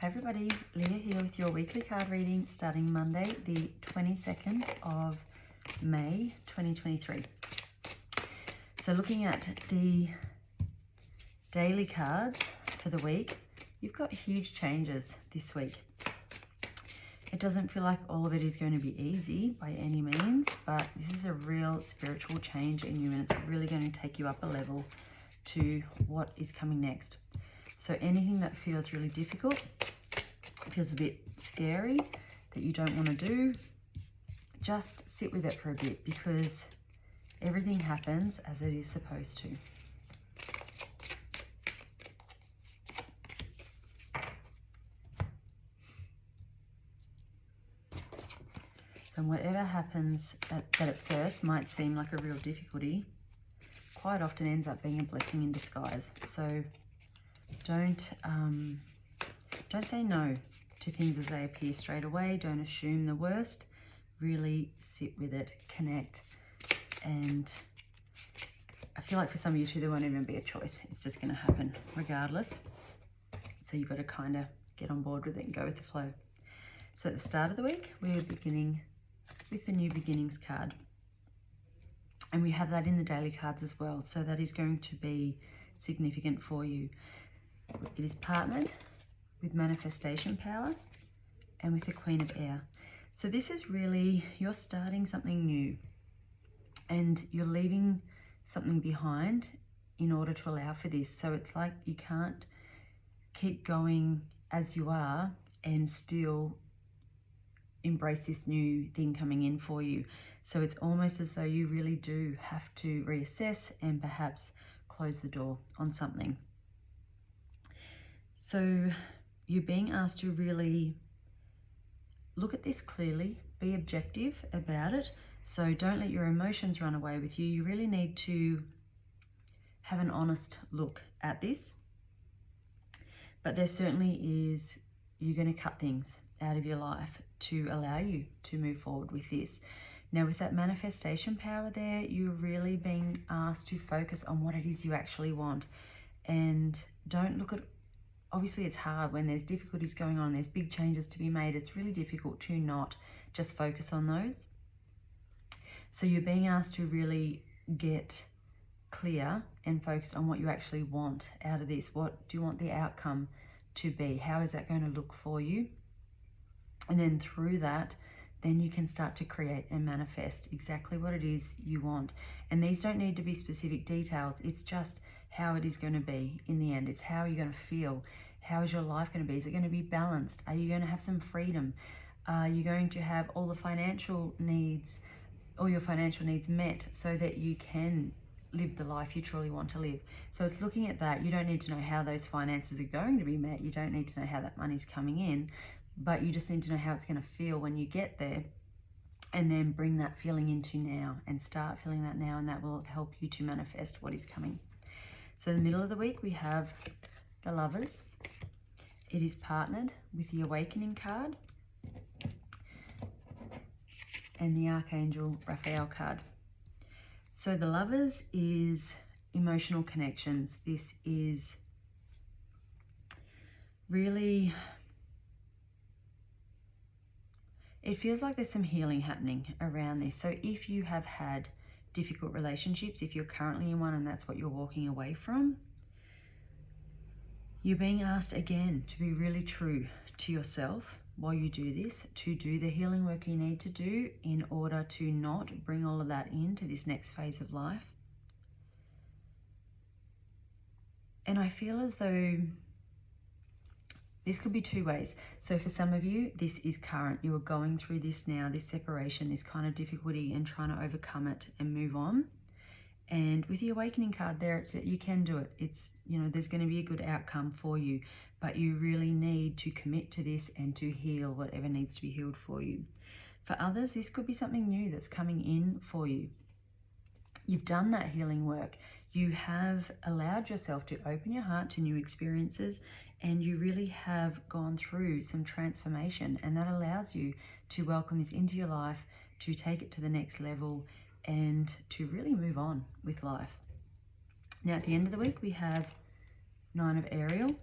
Hi everybody, Leah here with your weekly card reading starting Monday the 22nd of May 2023. So looking at the daily cards for the week, you've got huge changes this week. It doesn't feel like all of it is going to be easy by any means, but this is a real spiritual change in you and it's really going to take you up a level to what is coming next. So anything that feels really difficult, feels a bit scary, that you don't want to do, just sit with it for a bit because everything happens as it is supposed to. And whatever happens that at first might seem like a real difficulty, quite often ends up being a blessing in disguise. So don't say no to things as they appear straight away. Don't assume the worst. Really sit with it, connect. And I feel like for some of you too, there won't even be a choice. It's just going to happen regardless. So you've got to kind of get on board with it and go with the flow. So at the start of the week, we're beginning with the New Beginnings card. And we have that in the daily cards as well. So that is going to be significant for you. It is partnered with manifestation power and with the Queen of Air. So this is really, you're starting something new and you're leaving something behind in order to allow for this. So it's like you can't keep going as you are and still embrace this new thing coming in for you. So it's almost as though you really do have to reassess and perhaps close the door on something. So you're being asked to really look at this clearly, be objective about it. So don't let your emotions run away with you. You really need to have an honest look at this. But there certainly is, you're going to cut things out of your life to allow you to move forward with this. Now with that manifestation power there, you're really being asked to focus on what it is you actually want. And don't look at, obviously it's hard when there's difficulties going on, there's big changes to be made. It's really difficult to not just focus on those. So you're being asked to really get clear and focus on what you actually want out of this. What do you want the outcome to be? How is that going to look for you? And then through that, then you can start to create and manifest exactly what it is you want. And these don't need to be specific details. It's just how it is going to be in the end. It's how you're going to feel. How is your life going to be? Is it going to be balanced? Are you going to have some freedom? Are you going to have all the financial needs, all your financial needs met so that you can live the life you truly want to live? So it's looking at that. You don't need to know how those finances are going to be met. You don't need to know how that money's coming in, but you just need to know how it's going to feel when you get there. And then bring that feeling into now and start feeling that now, and that will help you to manifest what is coming. So in the middle of the week, we have the Lovers. It is partnered with the Awakening card and the Archangel Raphael card. So the Lovers is emotional connections. This is really, it feels like there's some healing happening around this. So if you have had difficult relationships, if you're currently in one and that's what you're walking away from, you're being asked again to be really true to yourself while you do this, to do the healing work you need to do in order to not bring all of that into this next phase of life. And I feel as though this could be two ways. So for some of you, this is current. You are going through this now, this separation, this kind of difficulty and trying to overcome it and move on. And with the Awakening card there, it's that you can do it. It's, you know, there's going to be a good outcome for you, but you really need to commit to this and to heal whatever needs to be healed for you. For others, this could be something new that's coming in for you. You've done that healing work. You have allowed yourself to open your heart to new experiences, and you really have gone through some transformation, and that allows you to welcome this into your life, to take it to the next level, and to really move on with life. Now at the end of the week, we have 9 of Ariel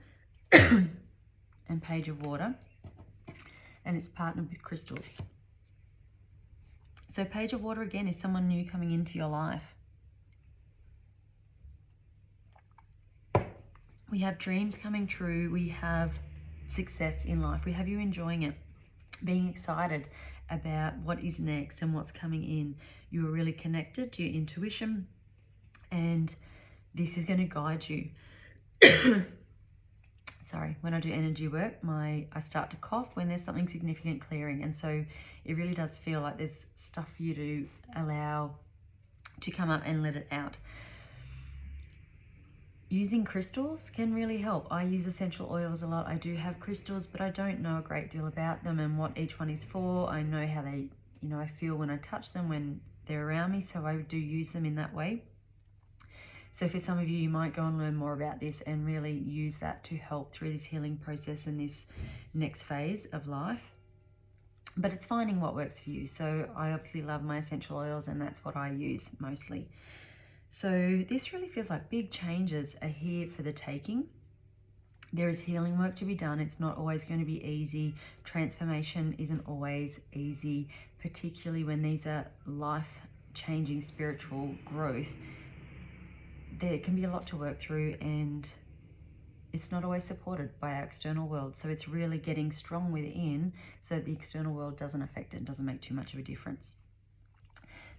and and Page of Water, and it's partnered with crystals. So Page of Water again is someone new coming into your life. We have dreams coming true. We have success in life. We have you enjoying it, being excited about what is next and what's coming in. You are really connected to your intuition, and this is going to guide you. Sorry, when I do energy work, I start to cough when there's something significant clearing, and so it really does feel like there's stuff for you to allow to come up and let it out. Using crystals can really help. I use essential oils a lot. I do have crystals, but I don't know a great deal about them and what each one is for. I know how they, I feel when I touch them when they're around me, so I do use them in that way. So for some of you, you might go and learn more about this and really use that to help through this healing process and this next phase of life. But it's finding what works for you. So I obviously love my essential oils, and that's what I use mostly. So this really feels like big changes are here for the taking. There is healing work to be done. It's not always going to be easy. Transformation isn't always easy, particularly when these are life-changing spiritual growth. There can be a lot to work through, and it's not always supported by our external world. So it's really getting strong within so that the external world doesn't affect it, doesn't make too much of a difference.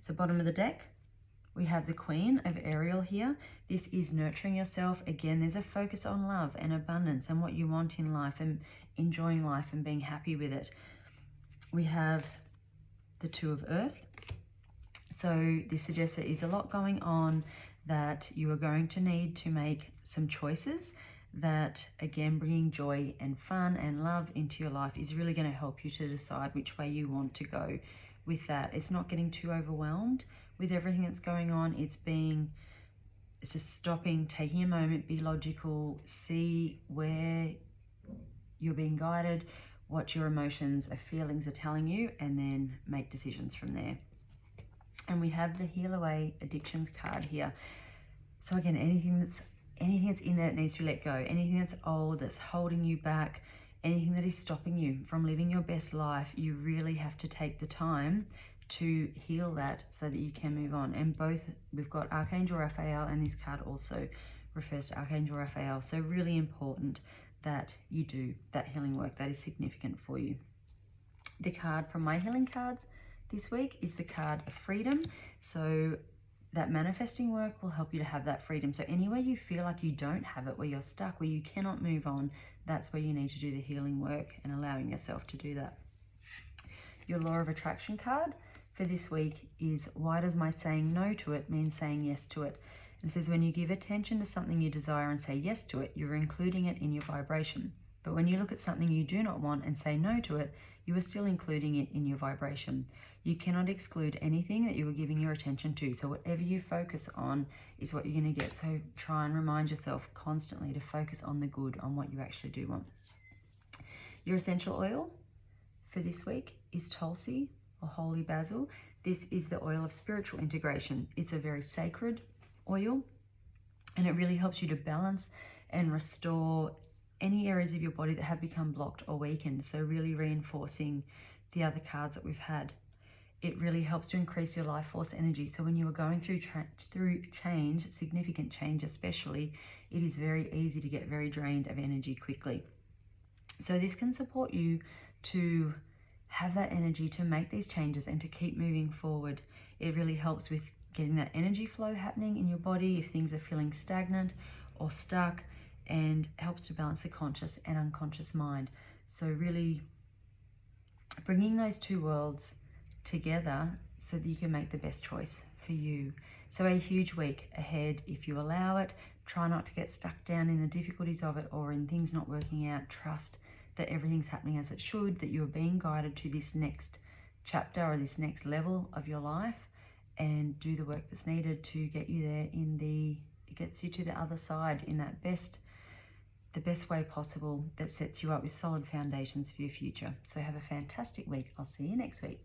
So bottom of the deck, we have the Queen of Ariel here. This is nurturing yourself. Again, there's a focus on love and abundance and what you want in life and enjoying life and being happy with it. We have the Two of Earth. So this suggests there is a lot going on, that you are going to need to make some choices, that again, bringing joy and fun and love into your life is really going to help you to decide which way you want to go with that. It's not getting too overwhelmed with everything that's going on. It's just stopping, taking a moment, be logical, see where you're being guided, what your emotions or feelings are telling you, and then make decisions from there. And we have the Heal Away Addictions card here. So again, anything that's in there that needs to be let go, anything that's old, that's holding you back, anything that is stopping you from living your best life, you really have to take the time to heal that so that you can move on. And both, we've got Archangel Raphael, and this card also refers to Archangel Raphael. So really important that you do that healing work. That is significant for you. The card from my healing cards this week is the card of freedom. So that manifesting work will help you to have that freedom. So anywhere you feel like you don't have it, where you're stuck, where you cannot move on, that's where you need to do the healing work and allowing yourself to do that. Your Law of Attraction card for this week is, why does my saying no to it mean saying yes to it? And it says, when you give attention to something you desire and say yes to it, you're including it in your vibration. But when you look at something you do not want and say no to it, you are still including it in your vibration. You cannot exclude anything that you are giving your attention to. So whatever you focus on is what you're going to get. So try and remind yourself constantly to focus on the good, on what you actually do want. Your essential oil for this week is Tulsi or Holy Basil. This is the oil of spiritual integration. It's a very sacred oil, and it really helps you to balance and restore any areas of your body that have become blocked or weakened. So really reinforcing the other cards that we've had. It really helps to increase your life force energy. So when you are going through change, significant change especially, it is very easy to get very drained of energy quickly. So this can support you to have that energy to make these changes and to keep moving forward. It really helps with getting that energy flow happening in your body if things are feeling stagnant or stuck, and helps to balance the conscious and unconscious mind. So really bringing those two worlds together so that you can make the best choice for you. So a huge week ahead if you allow it. Try not to get stuck down in the difficulties of it or in things not working out. Trust that everything's happening as it should, that you're being guided to this next chapter or this next level of your life, and do the work that's needed to get you there it gets you to the other side in that the best way possible, that sets you up with solid foundations for your future. So have a fantastic week. I'll see you next week.